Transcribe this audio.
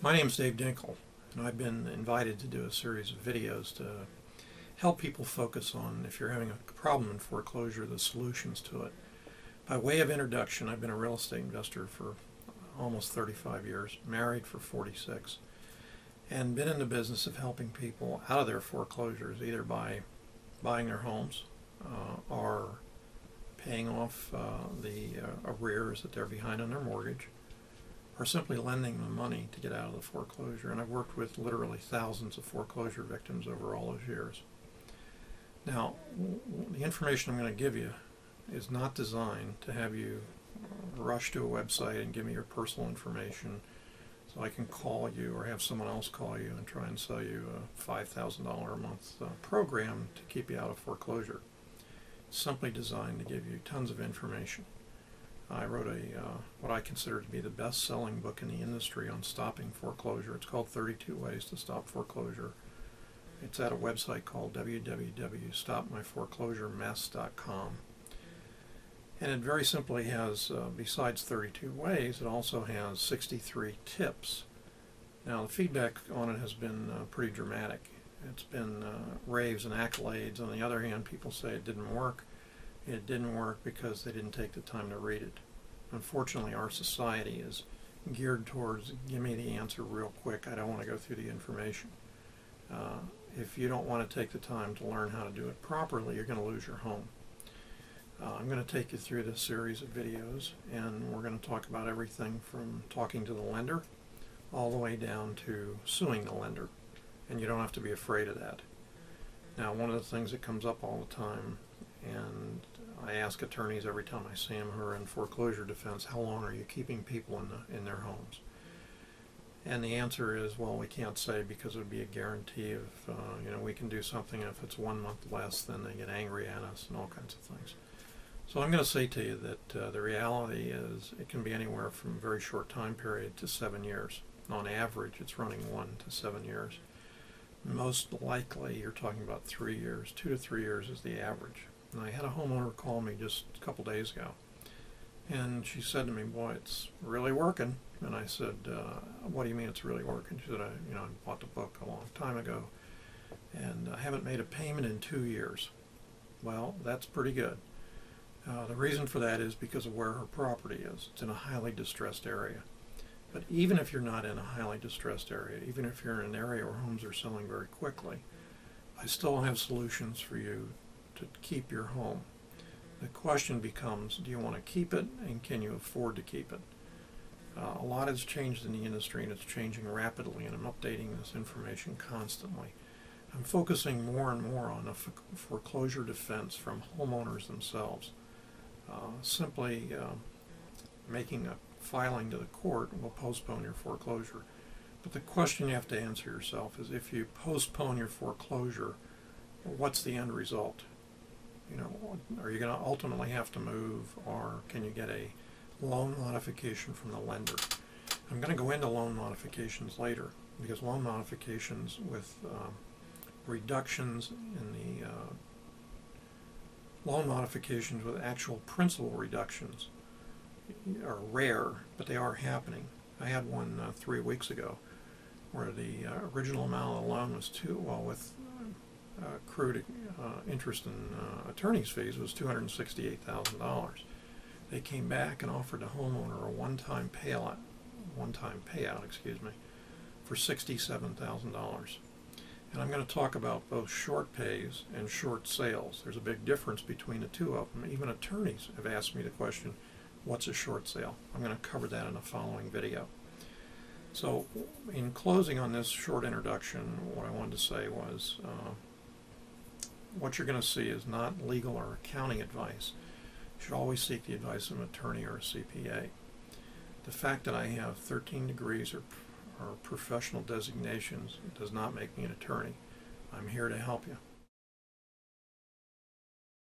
My name's Dave Dinkle, and I've been invited to do a series of videos to help people focus on, if you're having a problem in foreclosure, the solutions to it. By way of introduction, I've been a real estate investor for almost 35 years, married for 46, and been in the business of helping people out of their foreclosures, either by buying their homes or paying off the arrears that they're behind on their mortgage, or simply lending them money to get out of the foreclosure. And I've worked with literally thousands of foreclosure victims over all those years. Now, the information I'm going to give you is not designed to have you rush to a website and give me your personal information so I can call you or have someone else call you and try and sell you a $5,000 a month program to keep you out of foreclosure. It's simply designed to give you tons of information. I wrote what I consider to be the best-selling book in the industry on stopping foreclosure. It's called 32 Ways to Stop Foreclosure. It's at a website called www.stopmyforeclosuremess.com. And it very simply has, besides 32 ways, it also has 63 tips. Now, the feedback on it has been pretty dramatic. It's been raves and accolades. On the other hand, people say it didn't work. It didn't work because they didn't take the time to read it. Unfortunately, our society is geared towards, give me the answer real quick. I don't want to go through the information. If you don't want to take the time to learn how to do it properly, you're going to lose your home. I'm going to take you through this series of videos, and we're going to talk about everything from talking to the lender all the way down to suing the lender. And you don't have to be afraid of that. Now, one of the things that comes up all the time, and I ask attorneys every time I see them who are in foreclosure defense, how long are you keeping people in their homes? And the answer is, well, we can't say, because it would be a guarantee of, we can do something, and if it's 1 month less, then they get angry at us and all kinds of things. So I'm going to say to you that the reality is it can be anywhere from a very short time period to 7 years. On average, it's running 1 to 7 years. Most likely, you're talking about 3 years. 2 to 3 years is the average. And I had a homeowner call me just a couple days ago, and she said to me, "Boy, it's really working." And I said, "What do you mean it's really working?" She said, "I bought the book a long time ago, and I haven't made a payment in 2 years." Well, that's pretty good. The reason for that is because of where her property is. It's in a highly distressed area. But even if you're not in a highly distressed area, even if you're in an area where homes are selling very quickly, I still have solutions for you to keep your home. The question becomes, do you want to keep it, and can you afford to keep it? A lot has changed in the industry, and it's changing rapidly, and I'm updating this information constantly. I'm focusing more and more on a foreclosure defense from homeowners themselves. Simply making a filing to the court will postpone your foreclosure. But the question you have to answer yourself is, if you postpone your foreclosure, what's the end result? Are you going to ultimately have to move, or can you get a loan modification from the lender? I'm going to go into loan modifications later, because loan modifications with reductions in the loan modifications with actual principal reductions are rare, but they are happening. I had one 3 weeks ago where the original amount of the loan was with accrued interest and attorney's fees was $268,000. They came back and offered the homeowner a one-time payout, for $67,000. And I'm going to talk about both short pays and short sales. There's a big difference between the two of them. Even attorneys have asked me the question, what's a short sale? I'm going to cover that in a following video. So in closing on this short introduction, what I wanted to say was, what you're going to see is not legal or accounting advice. You should always seek the advice of an attorney or a CPA. The fact that I have 13 degrees or professional designations does not make me an attorney. I'm here to help you.